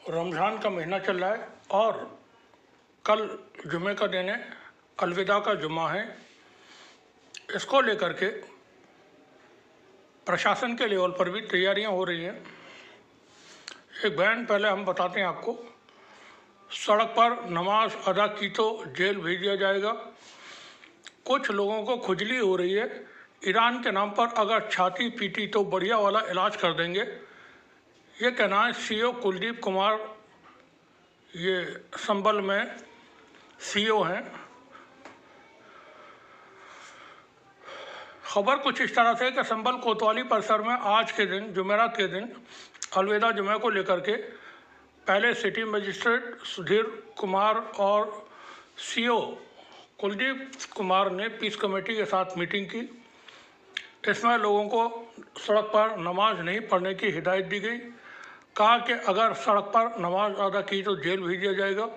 रमज़ान का महीना चल रहा है और कल जुमे का दिन है, अलविदा का जुमा है। इसको लेकर के प्रशासन के लेवल पर भी तैयारियां हो रही हैं। एक बयान पहले हम बताते हैं आपको। सड़क पर नमाज अदा की तो जेल भेज दिया जाएगा। कुछ लोगों को खुजली हो रही है, ईरान के नाम पर अगर छाती पीटी तो बढ़िया वाला इलाज कर देंगे, ये कहना है सीओ कुलदीप कुमार। ये संबल में सीओ हैं। खबर कुछ इस तरह से कि संबल कोतवाली परिसर में आज के दिन जुमेरात के दिन अलविदा जुमे को लेकर के पहले सिटी मजिस्ट्रेट सुधीर कुमार और सीओ कुलदीप कुमार ने पीस कमेटी के साथ मीटिंग की। इसमें लोगों को सड़क पर नमाज नहीं पढ़ने की हिदायत दी गई। कहा कि अगर सड़क पर नमाज अदा की तो जेल भेज दिया जाएगा।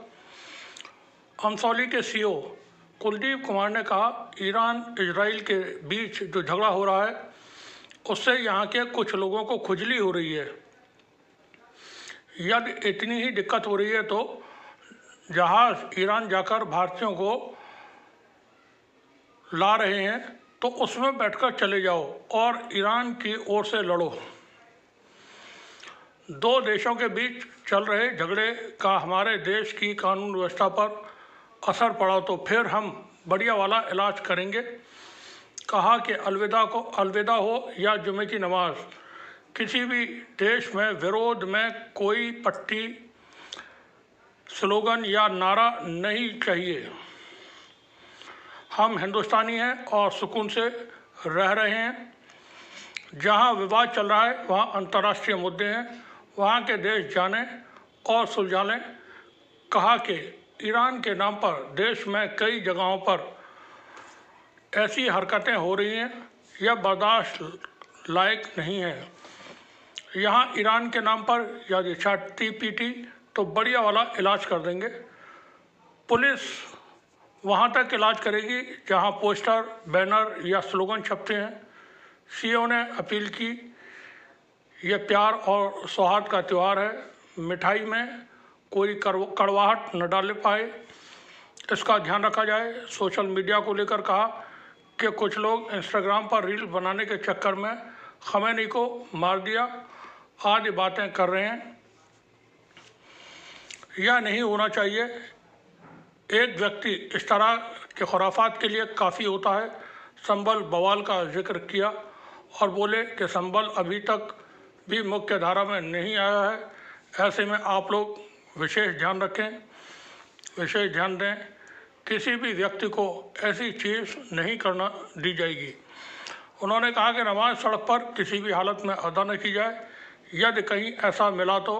अमसौली के सीओ कुलदीप कुमार ने कहा, ईरान इजराइल के बीच जो झगड़ा हो रहा है उससे यहाँ के कुछ लोगों को खुजली हो रही है। यदि इतनी ही दिक्कत हो रही है तो जहाज़ ईरान जाकर भारतीयों को ला रहे हैं तो उसमें बैठकर चले जाओ और ईरान की ओर से लड़ो। दो देशों के बीच चल रहे झगड़े का हमारे देश की कानून व्यवस्था पर असर पड़ा तो फिर हम बढ़िया वाला इलाज करेंगे। कहा कि अलविदा हो या जुमे की नमाज, किसी भी देश में विरोध में कोई पट्टी, स्लोगन या नारा नहीं चाहिए। हम हिंदुस्तानी हैं और सुकून से रह रहे हैं। जहां विवाद चल रहा है वहां अंतर्राष्ट्रीय मुद्दे हैं, वहां के देश जाने और सुलझा लें। कहा कि ईरान के नाम पर देश में कई जगहों पर ऐसी हरकतें हो रही हैं, यह बर्दाश्त लायक नहीं है। यहाँ ईरान के नाम पर यदि छाती पीटी तो बढ़िया वाला इलाज कर देंगे। पुलिस वहाँ तक इलाज करेगी जहाँ पोस्टर, बैनर या स्लोगन छपते हैं। सीओ ने अपील की, यह प्यार और सौहार्द का त्यौहार है, मिठाई में कोई कड़वाहट न डाले पाए, इसका ध्यान रखा जाए। सोशल मीडिया को लेकर कहा कि कुछ लोग इंस्टाग्राम पर रील बनाने के चक्कर में खमैनी को मार दिया आदि बातें कर रहे हैं। यह नहीं होना चाहिए। एक व्यक्ति इस तरह के खुराफात के लिए काफ़ी होता है। संबल बवाल का जिक्र किया और बोले कि संबल अभी तक भी मुख्य धारा में नहीं आया है। ऐसे में आप लोग विशेष ध्यान रखें, विशेष ध्यान दें। किसी भी व्यक्ति को ऐसी चीज़ नहीं करना दी जाएगी। उन्होंने कहा कि नमाज सड़क पर किसी भी हालत में अदा न की जाए। यदि कहीं ऐसा मिला तो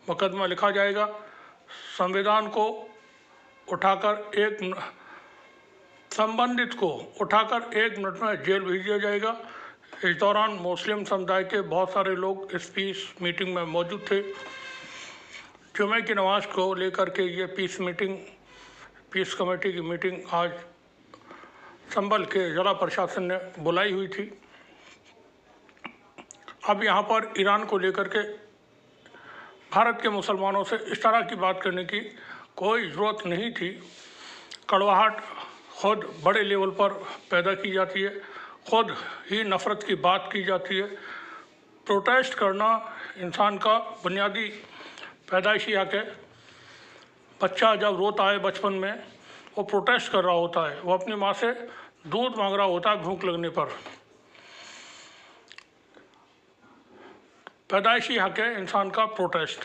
मुकदमा लिखा जाएगा। संविधान को उठाकर संबंधित को उठाकर 1 मिनट में जेल भेज दिया जाएगा। इस दौरान मुस्लिम समुदाय के बहुत सारे लोग इस पीस मीटिंग में मौजूद थे। जुमे की नमाज को लेकर के ये पीस कमेटी की मीटिंग आज संबल के ज़िला प्रशासन ने बुलाई हुई थी। अब यहाँ पर ईरान को लेकर के भारत के मुसलमानों से इस तरह की बात करने की कोई ज़रूरत नहीं थी। कड़वाहट खुद बड़े लेवल पर पैदा की जाती है, खुद ही नफ़रत की बात की जाती है। प्रोटेस्ट करना इंसान का बुनियादी पैदाइशी हक है। बच्चा जब रोता है बचपन में, वो प्रोटेस्ट कर रहा होता है, वो अपनी माँ से दूध मांग रहा होता है भूख लगने पर। पैदाइशी हक है इंसान का प्रोटेस्ट।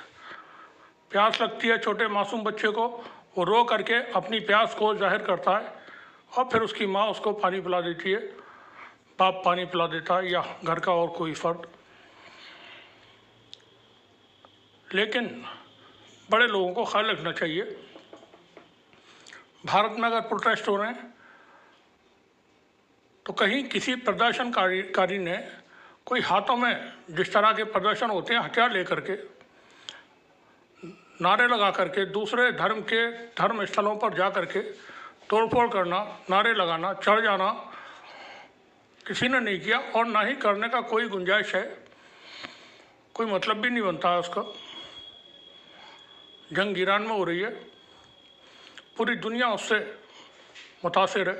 प्यास लगती है छोटे मासूम बच्चे को, वो रो करके अपनी प्यास को जाहिर करता है और फिर उसकी माँ उसको पानी पिला देती है, बाप पानी पिला देता है या घर का और कोई फर्द। लेकिन बड़े लोगों को ख्याल रखना चाहिए। भारत में अगर प्रोटेस्ट हो रहे हैं तो कहीं किसी प्रदर्शनकारी ने कोई हाथों में जिस तरह के प्रदर्शन होते हैं हथियार लेकर के, नारे लगा करके दूसरे धर्म स्थलों पर जा करके तोड़फोड़ करना, नारे लगाना, चढ़ जाना किसी ने नहीं किया और ना ही करने का कोई गुंजाइश है। कोई मतलब भी नहीं बनता है उसका। जंग ईरान में हो रही है, पूरी दुनिया उससे मुतासिर है।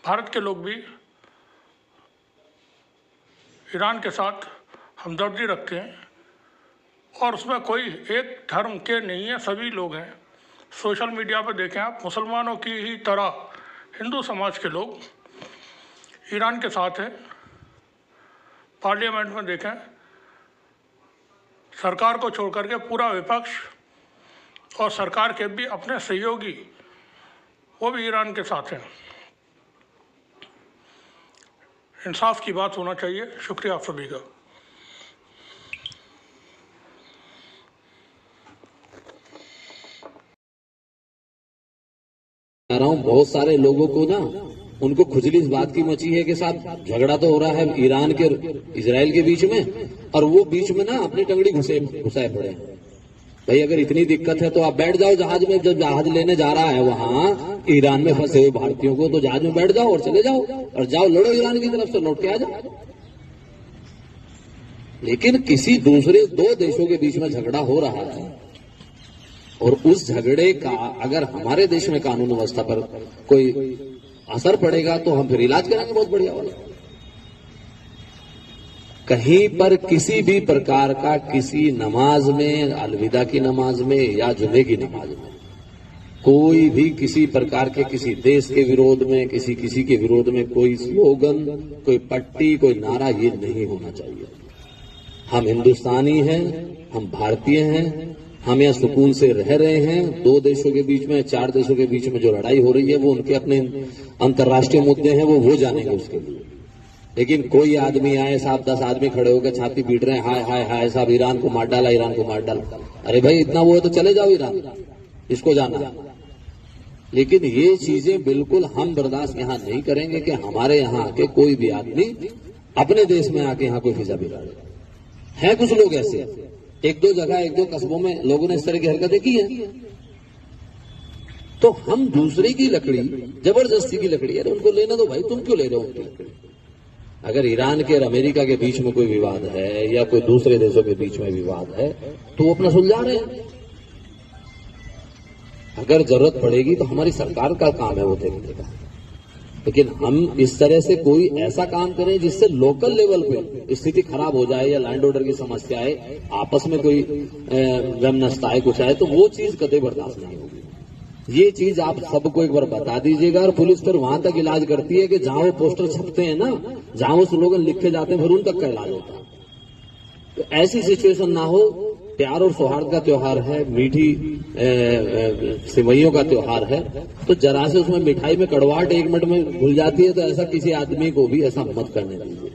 भारत के लोग भी ईरान के साथ हमदर्दी रखते हैं और उसमें कोई एक धर्म के नहीं है, सभी लोग हैं। सोशल मीडिया पर देखें आप, मुसलमानों की ही तरह हिंदू समाज के लोग ईरान के साथ हैं। पार्लियामेंट में देखें, सरकार को छोड़ करके पूरा विपक्ष और सरकार के भी अपने सहयोगी वो भी ईरान के साथ हैं। इंसाफ की बात होना चाहिए। शुक्रिया आप सभी का। रहा हूँ बहुत सारे लोगों को ना, उनको खुजली इस बात की मची है कि साहब झगड़ा तो हो रहा है ईरान के इजराइल के बीच में, और वो बीच में ना अपनी टंगड़ी घुसाए पड़े हैं। भाई अगर इतनी दिक्कत है तो आप बैठ जाओ जहाज में। जब जहाज लेने जा रहा है वहां ईरान में फंसे हुए भारतीयों को, तो जहाज में बैठ जाओ और चले जाओ और जाओ लड़ो ईरान की तरफ से, लौट के आ जाओ। लेकिन किसी दूसरे दो देशों के बीच में झगड़ा हो रहा है और उस झगड़े का अगर हमारे देश में कानून व्यवस्था पर कोई असर पड़ेगा तो हम फिर इलाज कराएंगे बहुत बढ़िया वाला। कहीं पर किसी भी प्रकार का किसी नमाज में, अलविदा की नमाज में या जुमे की नमाज में कोई भी किसी प्रकार के किसी देश के विरोध में, किसी के विरोध में कोई स्लोगन, कोई पट्टी, कोई नारा, ये नहीं होना चाहिए। हम हिंदुस्तानी हैं, हम भारतीय हैं, हम यहाँ सुकून से रह रहे हैं। दो देशों के बीच में, चार देशों के बीच में जो लड़ाई हो रही है वो उनके अपने अंतर्राष्ट्रीय मुद्दे हैं, वो जानेंगे उसके लिए। लेकिन कोई आदमी आए, साहब 10 आदमी खड़े होकर छाती पीट रहे हैं, हाय हाय हाय साहब ईरान को मार डाला, ईरान को मार डाला। अरे भाई इतना वो है तो चले जाओ ईरान, इसको जाना। लेकिन ये चीजें बिल्कुल हम बर्दाश्त यहाँ नहीं करेंगे कि हमारे यहाँ आके कोई भी आदमी अपने देश में आके यहाँ कोई फिजा बिगाड़े। है कुछ लोग ऐसे, एक दो जगह, एक दो कस्बों में लोगों ने इस तरह की हरकतें की है। तो हम दूसरे की लकड़ी, जबरदस्ती की लकड़ी, अरे उनको लेना दो भाई, तुम क्यों ले रहे हो उनकी लकड़ी? अगर ईरान के और अमेरिका के बीच में कोई विवाद है या कोई दूसरे देशों के बीच में विवाद है तो वो अपना सुलझा रहे हैं। अगर जरूरत पड़ेगी तो हमारी सरकार का काम है वो देखने का। लेकिन हम इस तरह से कोई ऐसा काम करें जिससे लोकल लेवल पे स्थिति खराब हो जाए या लैंड ऑर्डर की समस्या आए, आपस में कोई वैमनस्यता आए, कुछ आए, तो वो चीज कतई बर्दाश्त नहीं होगी। ये चीज आप सबको एक बार बता दीजिएगा। और पुलिस फिर वहां तक इलाज करती है कि जहां वो पोस्टर छपते हैं ना, जहां वो स्लोगन लिखे जाते हैं, फिर उन तक का इलाज होता है। तो ऐसी सिचुएशन ना हो। प्यार और सौहार्द का त्योहार है, मीठी सिवैयों का त्योहार है, तो जरा से उसमें मिठाई में कड़वाहट 1 मिनट में घुल जाती है, तो ऐसा किसी आदमी को भी ऐसा मत करने दीजिए।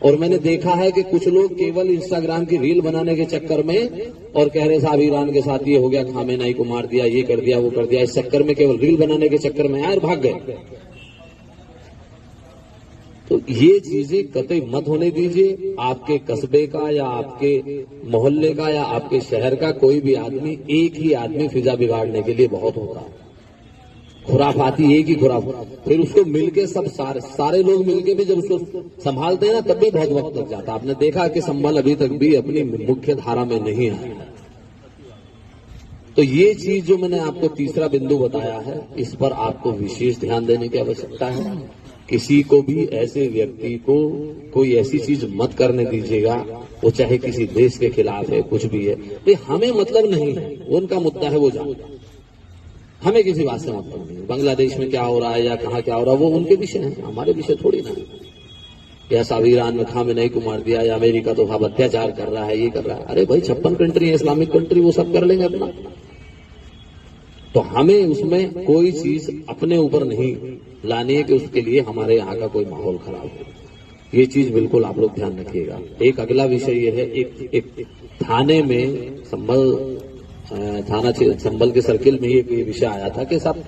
और मैंने देखा है कि कुछ लोग केवल इंस्टाग्राम की रील बनाने के चक्कर में और कह रहे साहब ईरान के साथ ये हो गया, खामेनेई को मार दिया, ये कर दिया, वो कर दिया, इस चक्कर में केवल रील बनाने के चक्कर में आए भाग गए। तो ये चीजें कतई मत होने दीजिए। आपके कस्बे का या आपके मोहल्ले का या आपके शहर का कोई भी आदमी, एक ही आदमी फिजा बिगाड़ने के लिए बहुत होता है। खुराफाती एक ही खुराफात, फिर उसको मिलके सब सारे लोग मिलके भी जब उसको संभालते हैं ना, तब भी बहुत वक्त लग जाता है। आपने देखा कि संभल अभी तक भी अपनी मुख्य धारा में नहीं आया। तो ये चीज जो मैंने आपको तीसरा बिंदु बताया है, इस पर आपको विशेष ध्यान देने की आवश्यकता है। किसी को भी, ऐसे व्यक्ति को कोई ऐसी चीज मत करने दीजिएगा, वो चाहे किसी देश के खिलाफ है, कुछ भी है। तो हमें मतलब नहीं है, उनका मुद्दा है वो जाने, हमें किसी बात से मतलब नहीं। बांग्लादेश में क्या हो रहा है या कहाँ क्या हो रहा है वो उनके विषय है, हमारे विषय थोड़ी ना। या साहब ईरान में खामेनेई को मार दिया, या अमेरिका तो साहब अत्याचार कर रहा है, ये कर रहा है। अरे भाई 56 कंट्री है, इस्लामिक कंट्री, वो सब कर लेंगे अपना। तो हमें उसमें कोई चीज अपने ऊपर नहीं लानी है कि उसके लिए हमारे यहाँ का कोई माहौल खराब हो। ये चीज बिल्कुल आप लोग ध्यान रखिएगा। एक अगला विषय ये है, एक थाने में संभल के सर्किल में ये विषय आया था कि सब